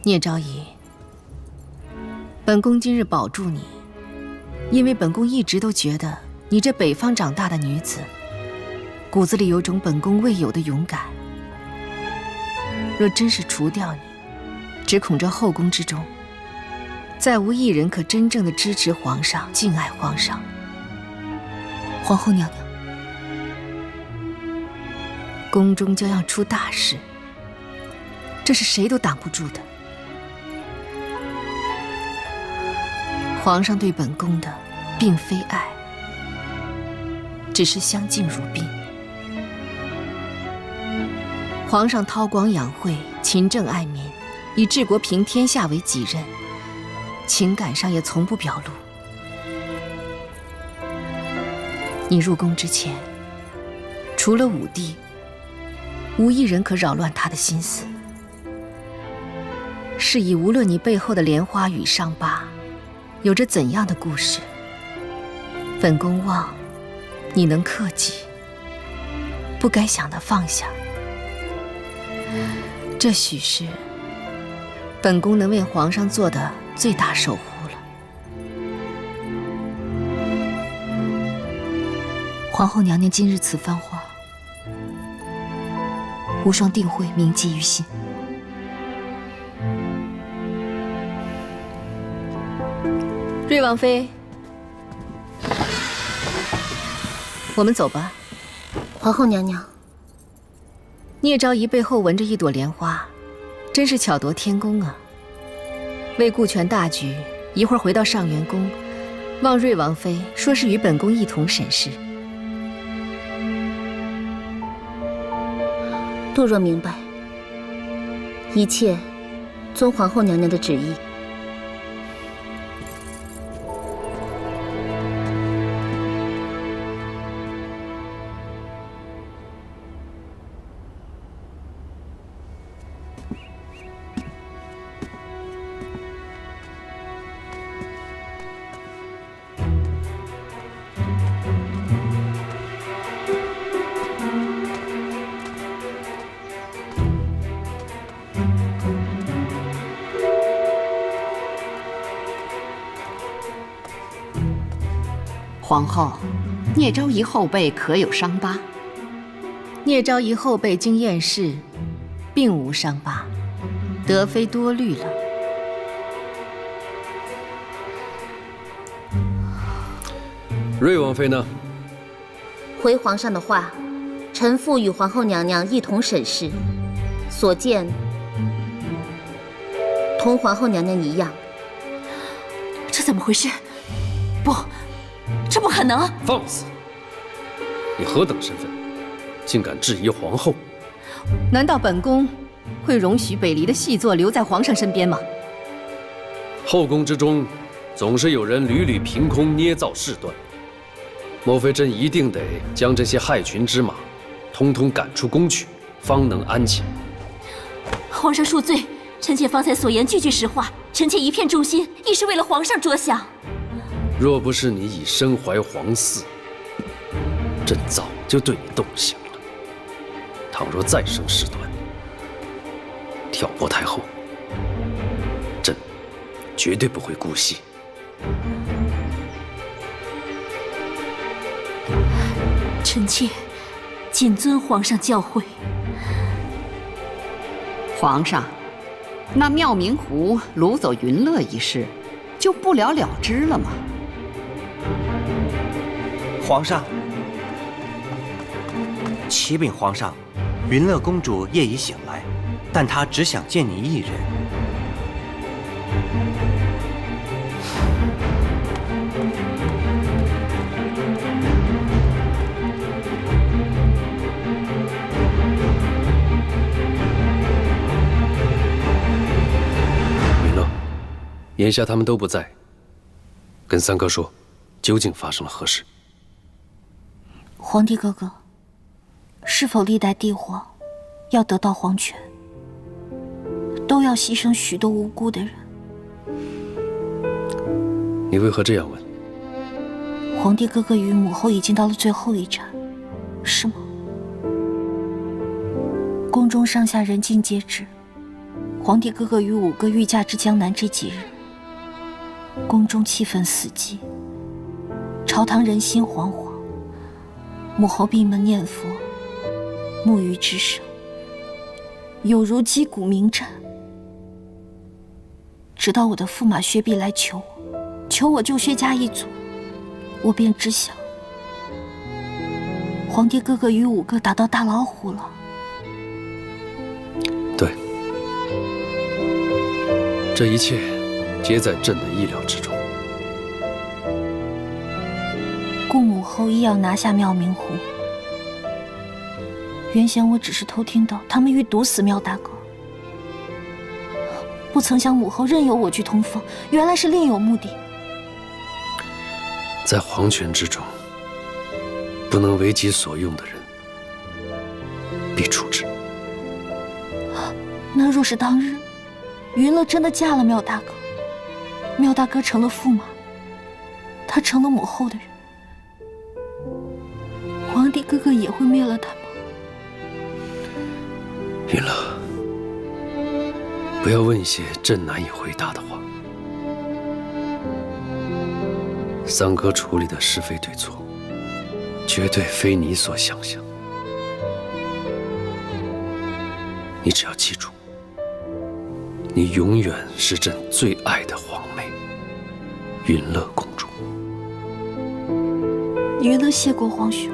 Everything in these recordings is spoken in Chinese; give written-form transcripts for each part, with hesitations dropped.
聂昭仪，本宫今日保住你，因为本宫一直都觉得你这北方长大的女子，骨子里有种本宫未有的勇敢。若真是除掉你，只恐这后宫之中，再无一人可真正的支持皇上、敬爱皇上。皇后娘娘，宫中将要出大事，这是谁都挡不住的。皇上对本宫的，并非爱，只是相敬如宾。皇上韬光养晦，勤政爱民，以治国平天下为己任，情感上也从不表露。你入宫之前，除了武帝，无一人可扰乱他的心思。是以无论你背后的莲花与伤疤有着怎样的故事，本宫望你能克己，不该想的放下。这许是本宫能为皇上做的最大守护了。皇后娘娘今日此番话，无双定会铭记于心。瑞王妃，我们走吧。皇后娘娘，聂昭仪背后纹着一朵莲花，真是巧夺天工啊！为顾全大局，一会儿回到上元宫，望瑞王妃说是与本宫一同审视。杜若明白，一切遵皇后娘娘的旨意。皇后，聂昭仪后背可有伤疤？聂昭仪后背经验视，并无伤疤，德妃多虑了。瑞王妃呢？回皇上的话，臣妇与皇后娘娘一同审视，所见同皇后娘娘一样。这怎么回事？不，这不可能！放肆！你何等身份，竟敢质疑皇后？难道本宫会容许北离的细作留在皇上身边吗？后宫之中，总是有人屡屡凭空捏造事端。莫非朕一定得将这些害群之马，通通赶出宫去，方能安寝？皇上恕罪，臣妾方才所言句句实话，臣妾一片忠心，亦是为了皇上着想。若不是你已身怀皇嗣，朕早就对你动刑了。倘若再生事端，挑拨太后，朕绝对不会姑息。臣妾谨遵皇上教诲。皇上，那妙明湖掳走云乐一事，就不了了之了吗？皇上，启禀皇上，云乐公主夜已醒来，但她只想见你一人。云乐，眼下他们都不在，跟三哥说，究竟发生了何事？皇帝哥哥，是否历代帝皇要得到皇权，都要牺牲许多无辜的人？你为何这样问？皇帝哥哥与母后已经到了最后一战，是吗？宫中上下人尽皆知，皇帝哥哥与5个御驾至江南这几日，宫中气氛死寂，朝堂人心惶惶，母后闭门念佛，木鱼之声有如击鼓鸣战。直到我的驸马薛弼来求我救薛家一族，我便知晓皇帝哥哥与5个打到大老虎了。对，这一切皆在朕的意料之中。顾母后亦要拿下妙明湖。原先我只是偷听到他们欲毒死妙大哥，不曾想母后任由我去通风，原来是另有目的。在皇权之中，不能为己所用的人，必处置。那若是当日云乐真的嫁了妙大哥，妙大哥成了驸马，他成了母后的人，皇帝哥哥也会灭了他吗？云乐，不要问一些朕难以回答的话。三哥处理的是非对错，绝对非你所想象。你只要记住，你永远是朕最爱的皇妹，云乐公主。云乐谢过皇兄。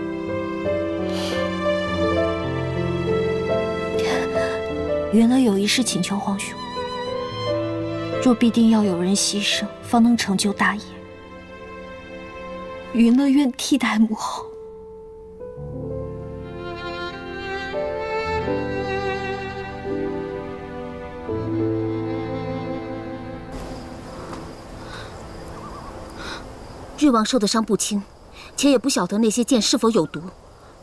云乐有一事请求皇兄，若必定要有人牺牲方能成就大业，云乐愿替代母后。瑞王受的伤不轻，且也不晓得那些剑是否有毒。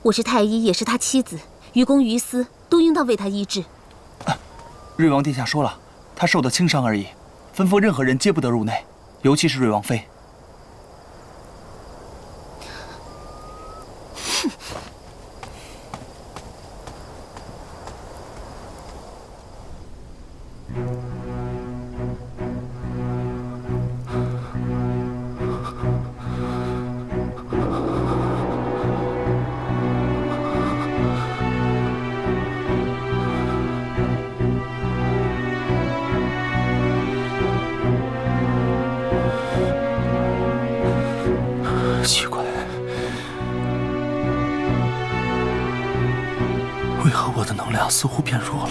我是太医，也是他妻子，于公于私都应当为他医治。瑞王殿下说了，他受的轻伤而已，吩咐任何人皆不得入内，尤其是瑞王妃。奇怪，为何我的能量似乎变弱了？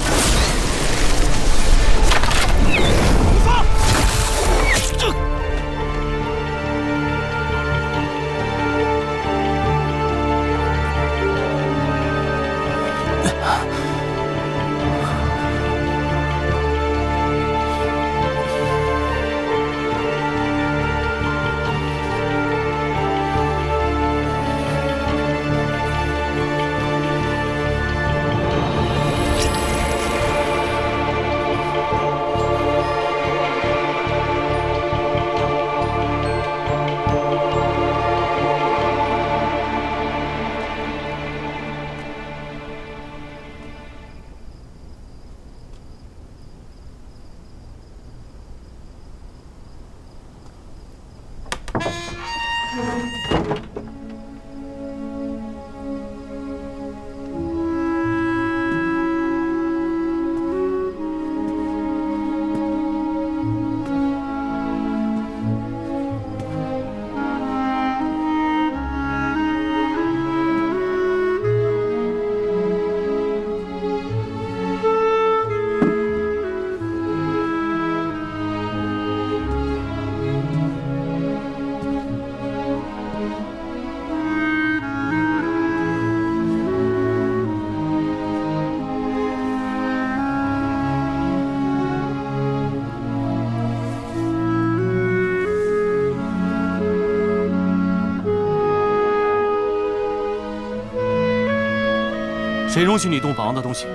谁容许你动本王的东西？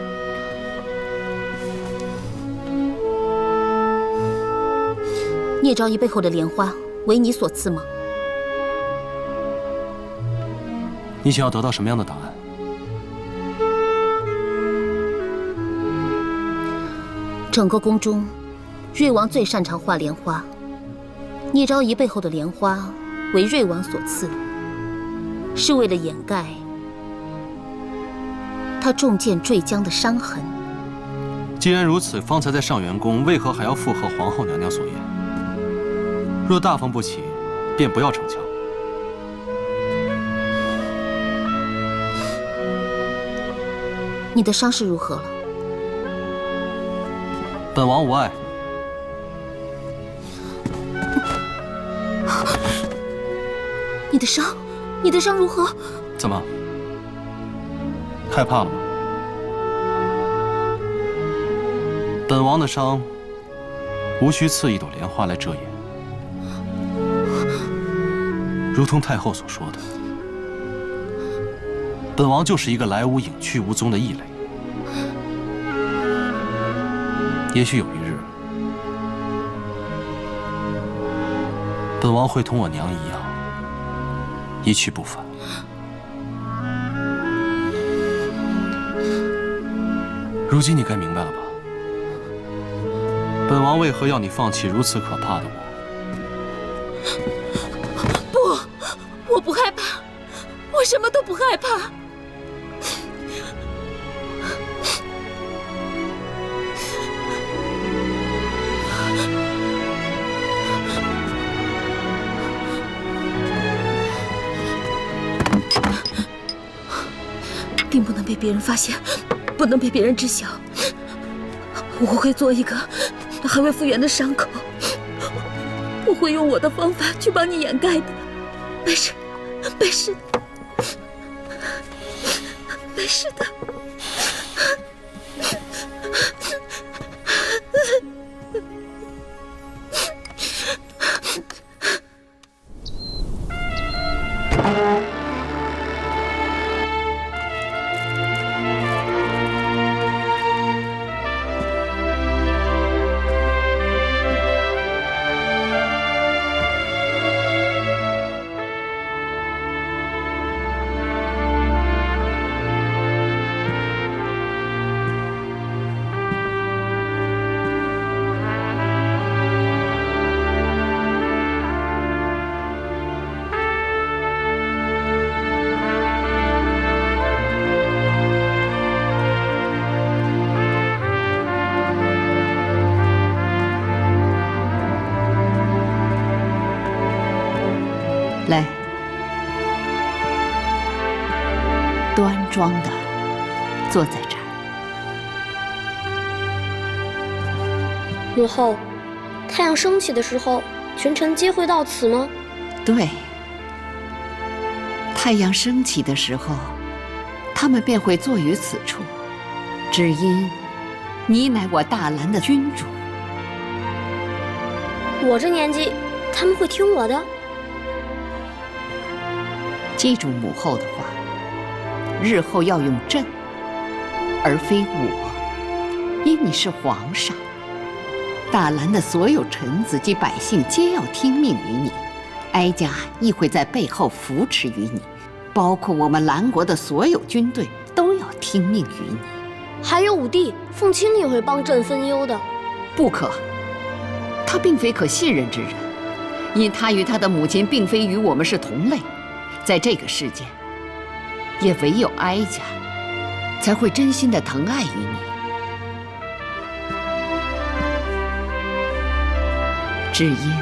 聂昭仪背后的莲花为你所赐吗？你想要得到什么样的答案？整个宫中，瑞王最擅长画莲花。聂昭仪背后的莲花为瑞王所赐，是为了掩盖他中箭坠江的伤痕。既然如此，方才在上元宫为何还要附和皇后娘娘所言？若大方不起，便不要逞强。你的伤势如何了？本王无碍。你的伤如何？怎么？害怕了吗？本王的伤，无需赐一朵莲花来遮掩。如同太后所说的，本王就是一个来无影去无踪的异类。也许有一日，本王会同我娘一样，一去不返。如今你该明白了吧？本王为何要你放弃如此可怕的我？不，我不害怕，我什么都不害怕。并不能被别人发现，不能被别人知晓。我会做一个还未复原的伤口，我会用我的方法去帮你掩盖的。没事，没事的，没事的。来，端庄的坐在这儿。母后，太阳升起的时候，群臣皆会到此吗？对，太阳升起的时候，他们便会坐于此处，只因你乃我大兰的君主。我这年纪，他们会听我的？记住母后的话，日后要用朕，而非我，因你是皇上。大兰的所有臣子及百姓皆要听命于你，哀家亦会在背后扶持于你，包括我们兰国的所有军队都要听命于你。还有武帝、凤卿也会帮朕分忧的。不可，他并非可信任之人，因他与他的母亲并非与我们是同类。在这个世间，也唯有哀家才会真心的疼爱于你。只因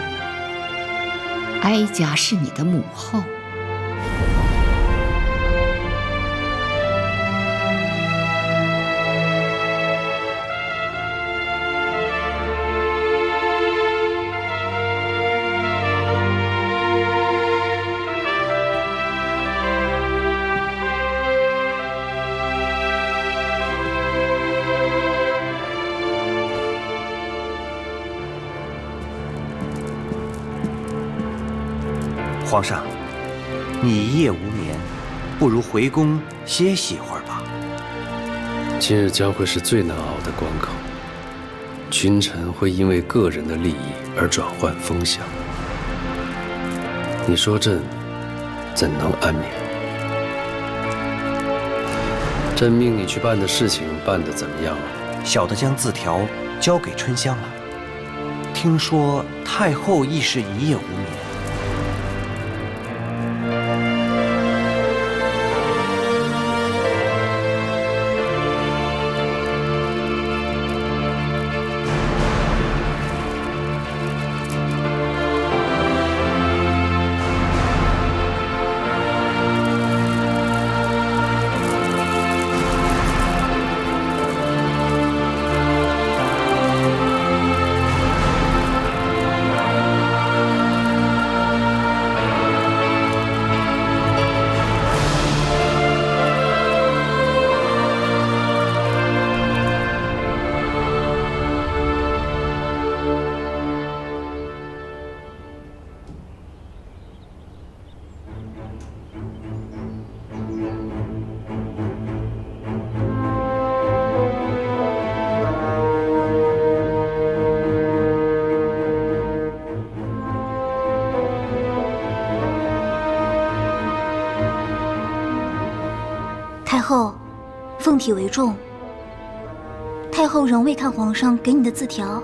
哀家是你的母后。皇上，你一夜无眠，不如回宫歇息一会儿吧。今日将会是最难熬的关口，群臣会因为个人的利益而转换风向。你说朕怎能安眠？朕命你去办的事情办得怎么样了？小的将字条交给春香了。听说太后亦是一夜无眠。太后，奉体为重。太后仍未看皇上给你的字条。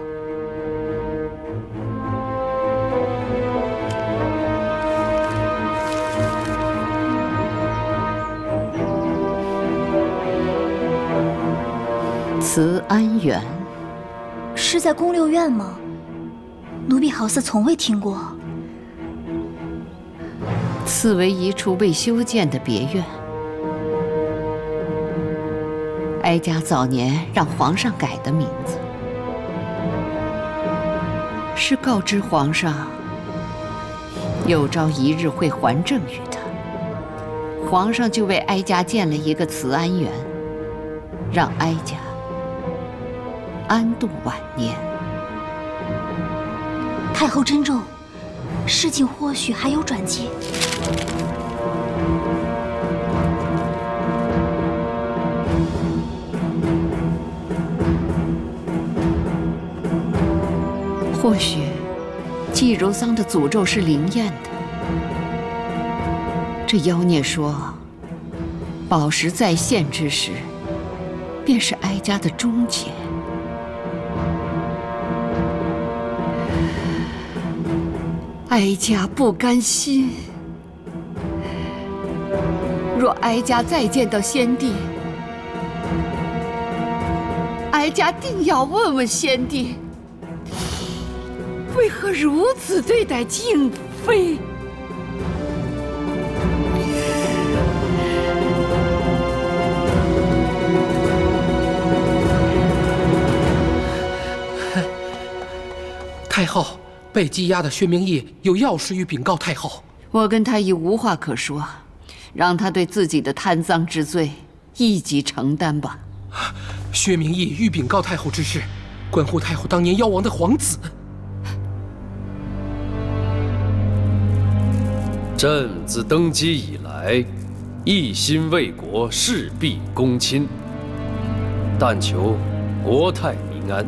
慈安园是在宫六院吗？奴婢好似从未听过。此为一处未修建的别院。哀家早年让皇上改的名字，是告知皇上，有朝一日会还政于他。皇上就为哀家建了一个慈安园，让哀家安度晚年。太后珍重，事情或许还有转机。或许季如桑的诅咒是灵验的。这妖孽说，宝石再现之时，便是哀家的终结。哀家不甘心，若哀家再见到先帝，哀家定要问问先帝，为何如此对待静妃？太后，被羁押的薛明义有要事欲禀告太后。我跟他已无话可说，让他对自己的贪赃之罪一己承担吧。薛明义欲禀告太后之事，关乎太后当年夭亡的皇子。朕自登基以来，一心为国，事必躬亲，但求国泰民安。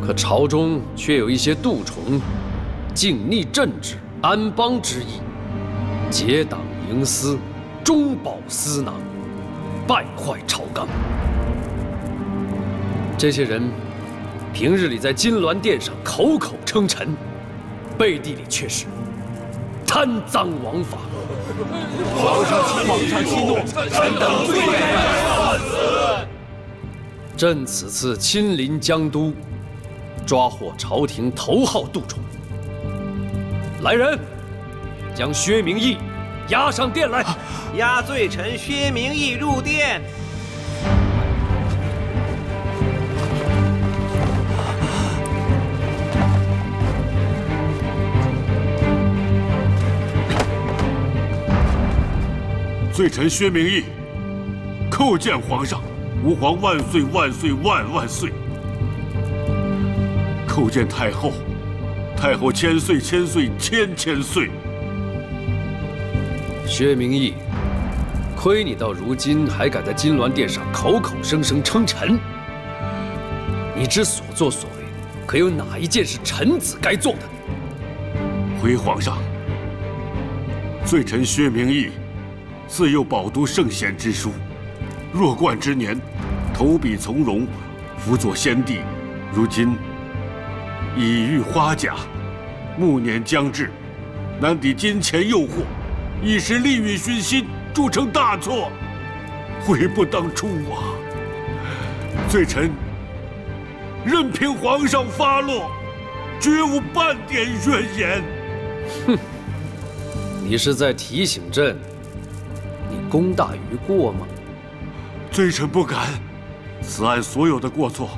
可朝中却有一些蠹虫，竟逆朕旨、安邦之意，结党营私，中饱私囊，败坏朝纲。这些人平日里在金銮殿上口口称臣，背地里却是贪赃枉法。皇上息怒，臣等罪该万死。朕此次亲临江都，抓获朝廷头号蠹虫。来人，将薛明义押上殿来。押罪臣薛明义入殿。罪臣薛明义，叩见皇上，吾皇万岁万岁万万岁！叩见太后，太后千岁千岁千千岁！薛明义，亏你到如今还敢在金銮殿上口口声声称臣，你之所作所为，可有哪一件是臣子该做的？回皇上，罪臣薛明义，自幼饱读圣贤之书，弱冠之年，投笔从戎，辅佐先帝，如今已遇花甲，暮年将至，难抵金钱诱惑，一时利欲熏心，铸成大错，悔不当初啊！罪臣任凭皇上发落，绝无半点怨言。哼，你是在提醒朕，你功大于过吗？罪臣不敢，此案所有的过错，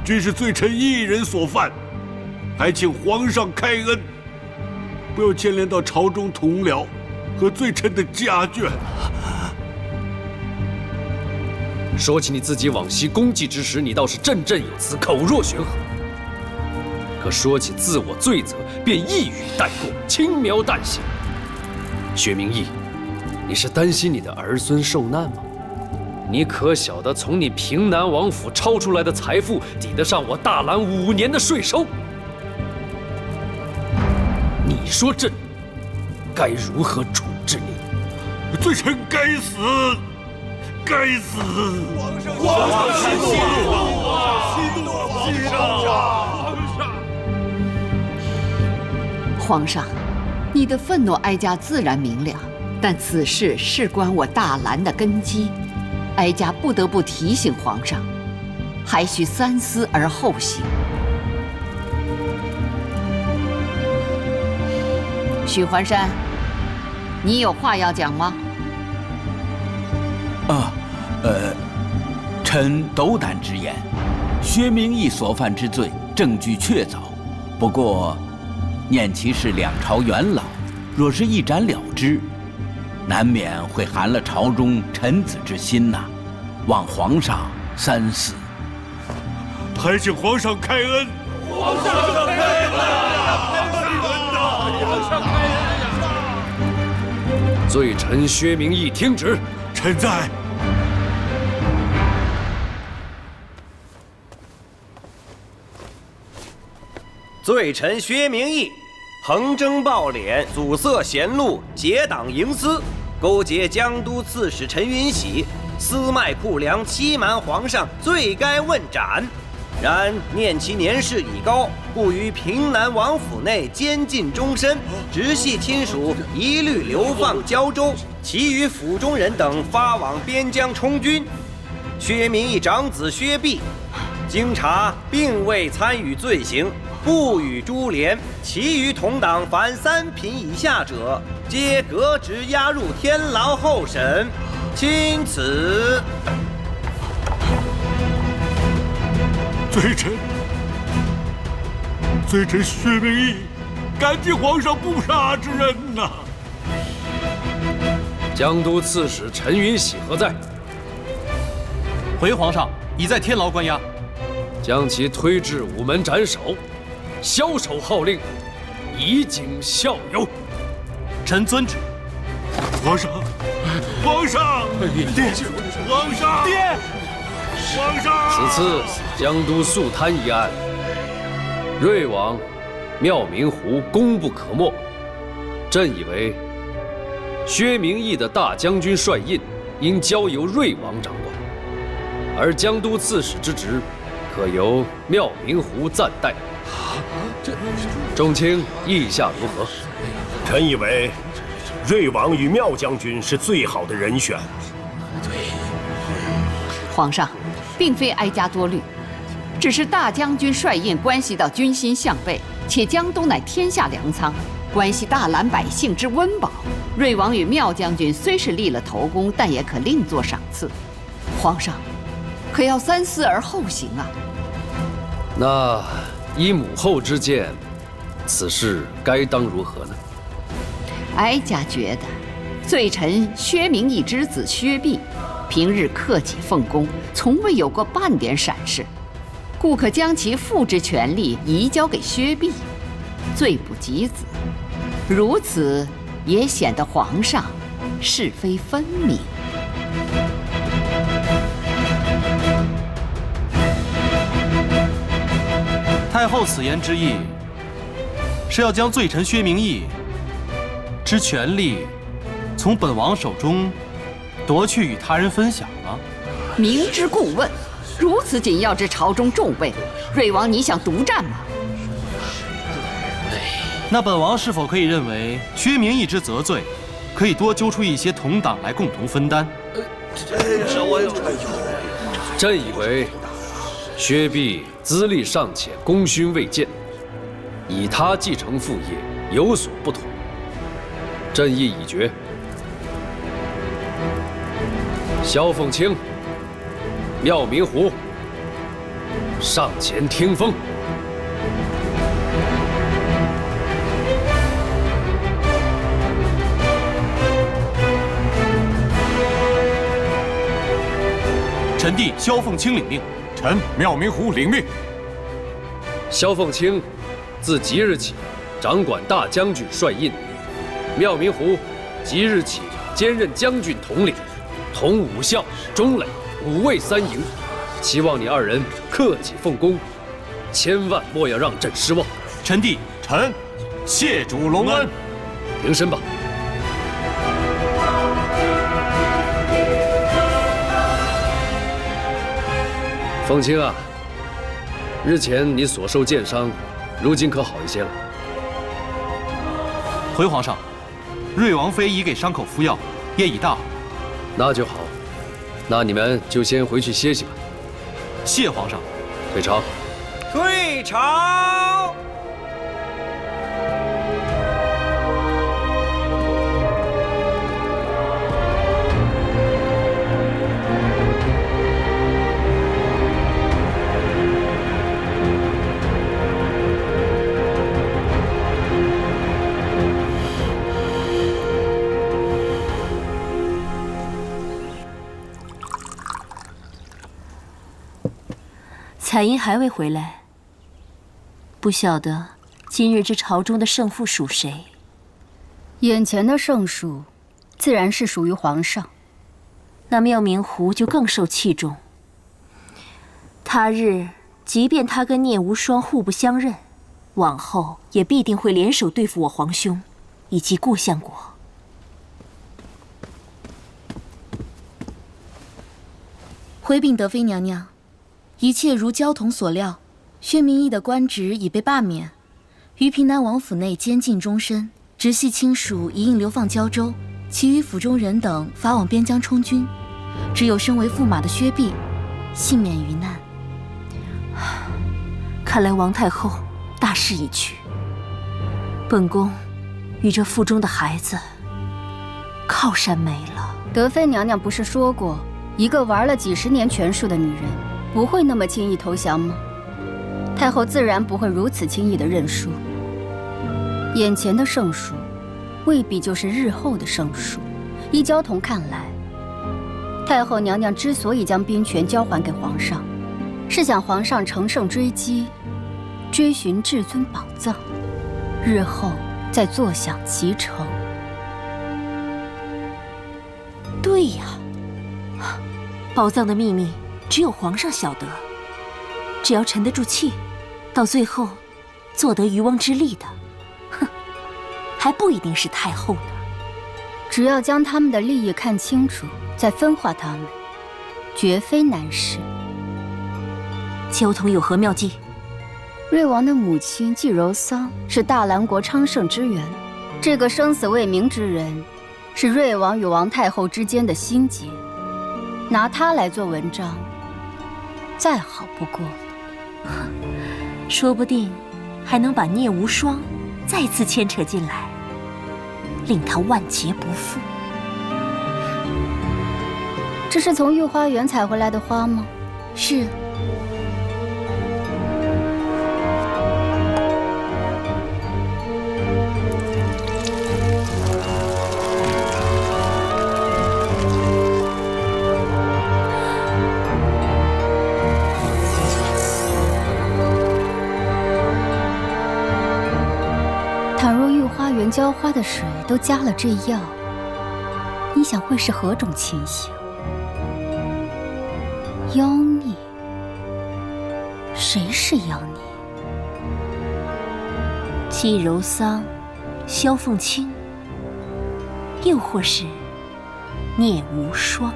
均是罪臣一人所犯，还请皇上开恩，不要牵连到朝中同僚和罪臣的家眷。说起你自己往昔功绩之时，你倒是振振有词，口若悬河；可说起自我罪责，便一语带过，轻描淡写。薛明义，你是担心你的儿孙受难吗？你可晓得，从你平南王府抄出来的财富，抵得上我大兰5年的税收？你说朕该如何处置你？罪臣该死！该死！皇上息怒啊！息怒啊！皇上，你的愤怒，哀家自然明了，但此事事关我大兰的根基，哀家不得不提醒皇上，还需三思而后行。许环山，你有话要讲吗？臣斗胆直言，薛明义所犯之罪，证据确凿。不过，念其是两朝元老，若是一斩了之，难免会寒了朝中臣子之心呐。望皇上三思。还请皇上开恩！皇上开恩啊！皇上开恩啊！罪臣薛明义听旨。臣在。罪臣薛明义，横征暴敛，阻塞贤路，结党营私，勾结江都刺史陈云喜，私卖库粮，欺瞒皇上，罪该问斩。然念其年事已高，故于平南王府内监禁终身，直系亲属一律流放胶州，其余府中人等发往边疆充军。薛明义长子薛弼，经查并未参与罪行，不予株连，其余同党凡3品以下者，皆革职押入天牢候审。钦此。罪臣薛明义，感激皇上不杀之恩呐！江都刺史陈云喜何在？回皇上，已在天牢关押，将其推至午门斩首，枭首号令，以儆效尤。臣遵旨。皇上，皇上，爹，皇上，爹，皇上。此次江都肃贪一案，瑞王妙明湖功不可没。朕以为，薛明义的大将军帅印应交由瑞王掌管，而江都刺史之职，可由妙明湖暂代。众卿意下如何？臣以为，瑞王与妙将军是最好的人选。皇上，并非哀家多虑，只是大将军帅印关系到军心向背，且江东乃天下粮仓，关系大兰百姓之温饱。瑞王与妙将军虽是立了头功，但也可另作赏赐。皇上，可要三思而后行啊！那依母后之见，此事该当如何呢？哀家觉得，罪臣薛明义之子薛弼，平日克己奉公，从未有过半点闪失，故可将其父之权力移交给薛弼，罪不及子。如此也显得皇上是非分明。太后此言之意，是要将罪臣薛明义之权力从本王手中夺去与他人分享吗？明知故问。如此紧要之朝中重位，瑞王你想独占吗？那本王是否可以认为薛明义之责罪，可以多揪出一些同党来共同分担？朕以为，薛弼资历尚浅，功勋未见，以他继承父业有所不妥。朕意已决。萧凤清、妙明湖上前听风。臣弟萧凤清领命。臣妙明湖领命。萧凤清自即日起掌管大将军帅印，妙明湖即日起兼任将军统领，同武校、中垒、五卫三营。希望你二人克己奉公，千万莫要让朕失望。臣弟，臣谢主隆恩。平身吧。凤清啊，日前你所受箭伤，如今可好一些了？回皇上，瑞王妃已给伤口敷药，业已大好。那就好，那你们就先回去歇息吧。谢皇上。退朝。退朝。彩英还未回来，不晓得今日这朝中的胜负属谁？眼前的胜数，自然是属于皇上。那妙明湖就更受器重。他日即便他跟聂无双互不相认，往后也必定会联手对付我皇兄以及顾相国。回禀德妃娘娘。一切如焦桐所料，薛明义的官职已被罢免，于平南王府内监禁终身，直系亲属一应流放胶州，其余府中人等发往边疆充军，只有身为驸马的薛弼幸免于难。看来王太后大势已去，本宫与这腹中的孩子靠山没了。德妃娘娘不是说过，一个玩了几10年权术的女人不会那么轻易投降吗？太后自然不会如此轻易的认输。眼前的胜数，未必就是日后的胜数。依焦桐看来，太后娘娘之所以将兵权交还给皇上，是想皇上乘胜追击，追寻至尊宝藏，日后再坐享其成。对呀，宝藏的秘密只有皇上晓得，只要沉得住气，到最后做得渔翁之利的，哼，还不一定是太后呢。只要将他们的利益看清楚，再分化他们，绝非难事。焦桐有何妙计？瑞王的母亲季柔桑是大兰国昌盛之源，这个生死未明之人，是瑞王与王太后之间的心结。拿他来做文章，再好不过了。说不定还能把聂无双再次牵扯进来，令他万劫不复。这是从御花园采回来的花吗？是。倘若御花园浇花的水都加了这药，你想会是何种情形？妖孽？谁是妖孽？季柔桑、萧凤清，又或是聂无双？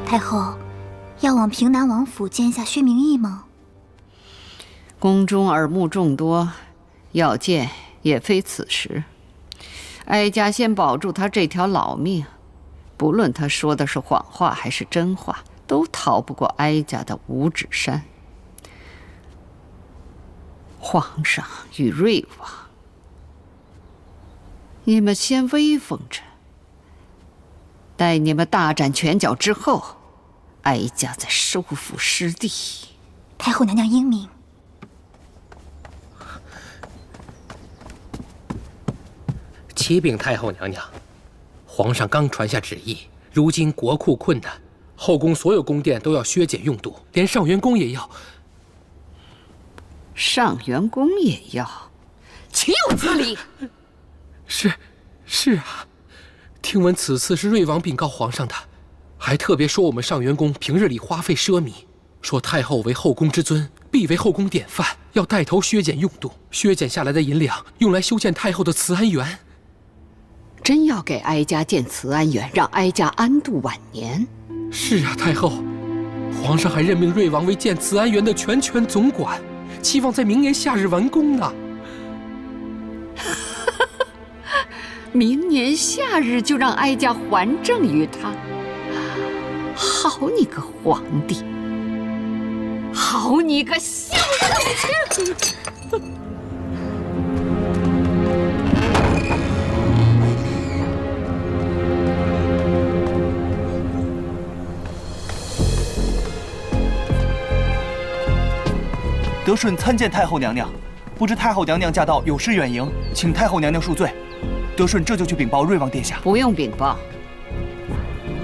太后，要往平南王府见一下薛明义吗？宫中耳目众多，要见也非此时。哀家先保住他这条老命，不论他说的是谎话还是真话，都逃不过哀家的五指山。皇上与瑞王，你们先威风着，待你们大展拳脚之后，哀家再收复失地。太后娘娘英明。启禀太后娘娘，皇上刚传下旨意，如今国库困难，后宫所有宫殿都要削减用度，连上元宫也要。上元宫也要，岂有此理！是啊，听闻此次是瑞王禀告皇上的，还特别说我们上元宫平日里花费奢靡，说太后为后宫之尊，必为后宫典范，要带头削减用度，削减下来的银两用来修建太后的慈安园。真要给哀家建慈安园，让哀家安度晚年？是啊，太后，皇上还任命瑞王为建慈安园的全权总管，期望在明年夏日完工呢。明年夏日就让哀家还政于他？好你个皇帝！好你个小人精！德顺参见太后娘娘，不知太后娘娘驾到，有失远迎，请太后娘娘恕罪。德顺这就去禀报瑞王殿下。不用禀报，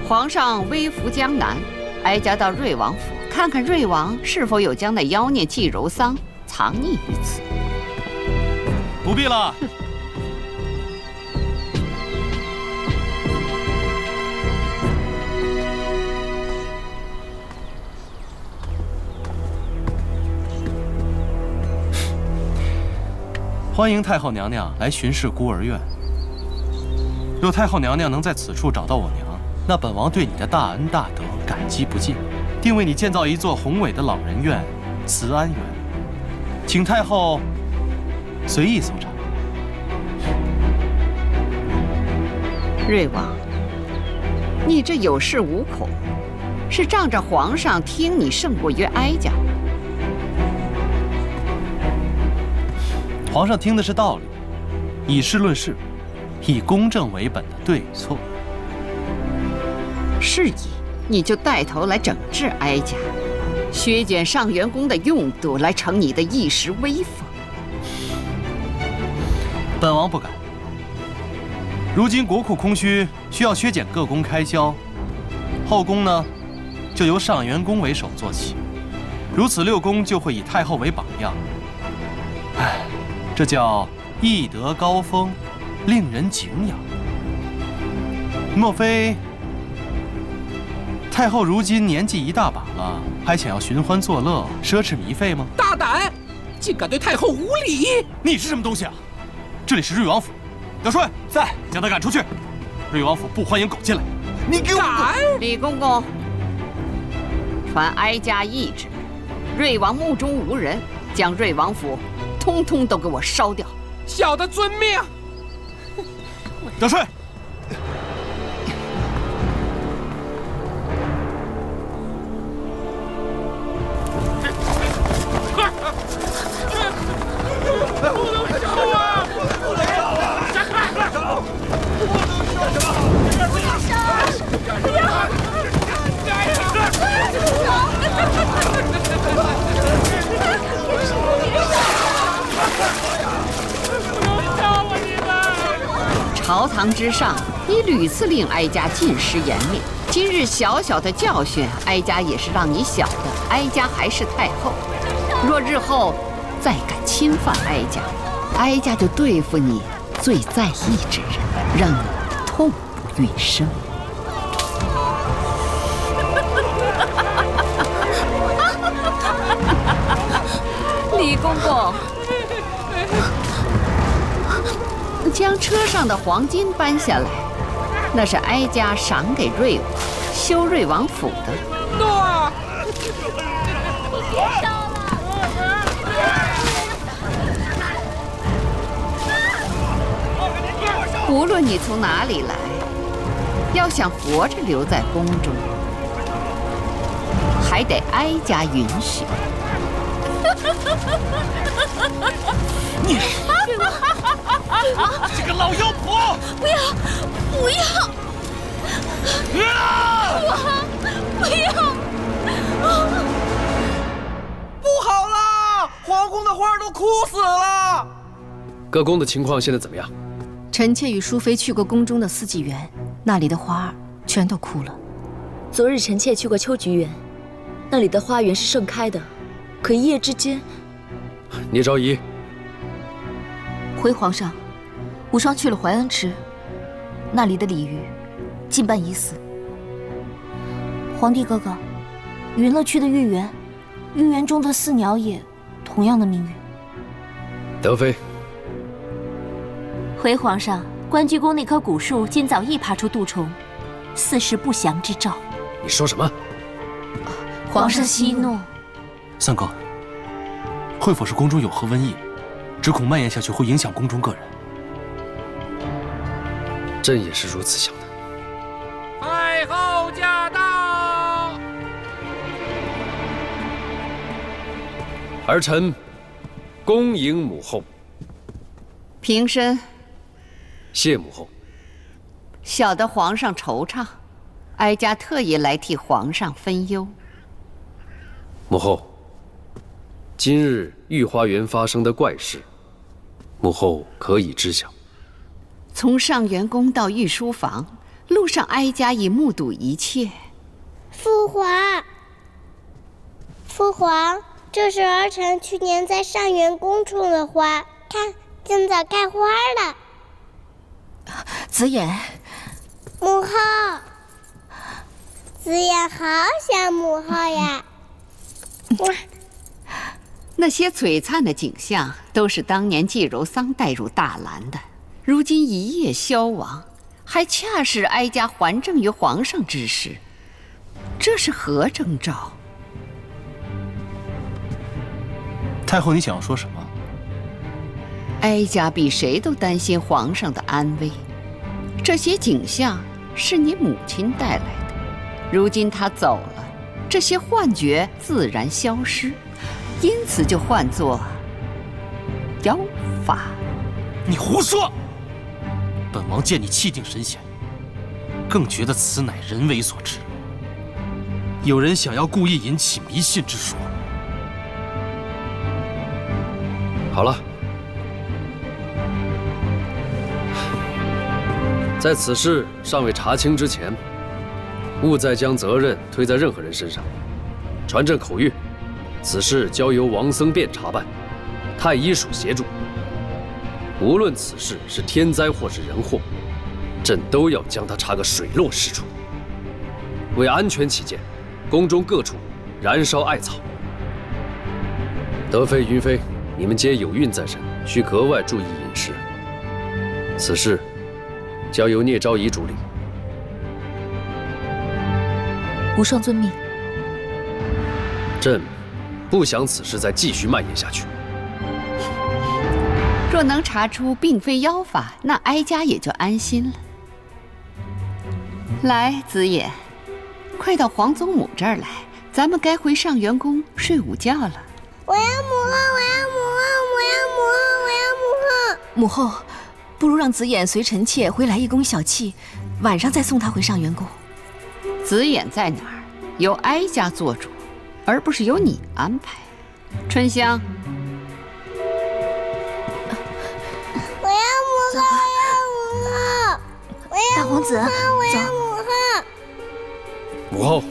皇上微服江南，哀家到瑞王府看看瑞王是否有将那妖孽季柔桑藏匿于此。不必了。欢迎太后娘娘来巡视孤儿院。若太后娘娘能在此处找到我娘，那本王对你的大恩大德感激不尽，定为你建造一座宏伟的老人院——慈安园，请太后随意搜查。瑞王，你这有恃无恐，是仗着皇上听你胜过于哀家？皇上听的是道理，以事论事，以公正为本的对与错。是以，你就带头来整治哀家，削减上元宫的用度，来逞你的一时威风。本王不敢。如今国库空虚，需要削减各宫开销，后宫呢，就由上元宫为首做起，如此六宫就会以太后为榜样。唉。这叫艺德高峰，令人敬仰。莫非太后如今年纪一大把了，还想要寻欢作乐、奢侈靡费吗？大胆，竟敢对太后无礼！你是什么东西啊？这里是瑞王府，德顺在，将他赶出去。瑞王府不欢迎狗进来。你给我赶！李公公，传哀家懿旨，瑞王目中无人，将瑞王府通通都给我烧掉！小的遵命。德顺，不能烧啊！不能烧啊！闪开！不能烧！不能烧！不要！朝堂之上，你屡次令哀家禁师严命，今日小小的教训，哀家也是让你晓得，哀家还是太后。若日后再敢侵犯哀家，哀家就对付你最在意之人，让你痛不欲生。李公公，将车上的黄金搬下来，那是哀家赏给瑞王，修瑞王府的。诺啊！别烧了！无论你从哪里来，要想活着留在宫中，还得哀家允许。你这个老妖婆！不要！不要！不要！不好啦！皇宫的花都枯死了。各宫的情况现在怎么样？臣妾与淑妃去过宫中的四季园，那里的花儿全都枯了。昨日臣妾去过秋菊园，那里的花园是盛开的，可一夜之间……聂昭仪，回皇上，无双去了怀恩池，那里的鲤鱼近半已死。皇帝哥哥，云乐区的玉园，玉园中的四鸟也同样的命运。德妃，回皇上，关雎宫那棵古树今早亦爬出蠹虫，似是不祥之兆。你说什么？皇上息怒。三哥，会否是宫中有何瘟疫？只恐蔓延下去会影响宫中个人。朕也是如此想的。太后驾到！儿臣恭迎母后。平身。谢母后。小的皇上惆怅，哀家特意来替皇上分忧。母后，今日御花园发生的怪事，母后可以知晓。从上元宫到御书房，路上哀家已目睹一切。父皇，父皇，这是儿臣去年在上元宫种的花，看，今早开花了。紫妍，母后，紫妍好想母后呀。那些璀璨的景象，都是当年季柔桑带入大兰的，如今一夜消亡，还恰是哀家还政于皇上之时，这是何征兆？太后，你想要说什么？哀家比谁都担心皇上的安危。这些景象是你母亲带来的，如今她走了，这些幻觉自然消失，因此就唤作妖法。你胡说！本王见你气定神闲，更觉得此乃人为所致。有人想要故意引起迷信之说。好了，在此事尚未查清之前，勿再将责任推在任何人身上。传朕口谕，此事交由王僧辩查办，太医署协助。无论此事是天灾或是人祸，朕都要将它查个水落石出。为安全起见，宫中各处燃烧艾草。德妃、云妃，你们皆有孕在身，需格外注意饮食。此事交由聂昭仪主理。无双遵命。朕不想此事再继续蔓延下去。若能查出并非妖法，那哀家也就安心了。来，子野，快到皇祖母这儿来，咱们该回上元宫睡午觉了。我要母后，我要母后，我要母后，我要母后。母后，不如让紫妍随臣妾回来一宫小憩，晚上再送她回上元宫。紫妍在哪儿，由哀家做主，而不是由你安排。春香，我要母后，我要母后，我要大皇子，我要走。母后。母后，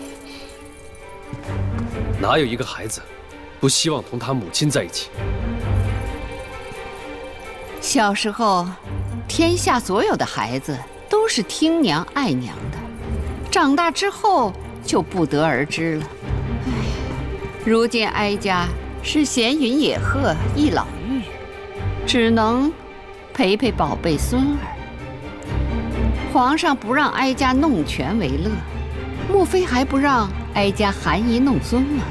哪有一个孩子不希望同他母亲在一起？小时候，天下所有的孩子都是听娘爱娘的，长大之后就不得而知了。唉，如今哀家是闲云野鹤一老妪，只能陪陪宝贝孙儿。皇上不让哀家弄权为乐，莫非还不让哀家含饴弄孙吗？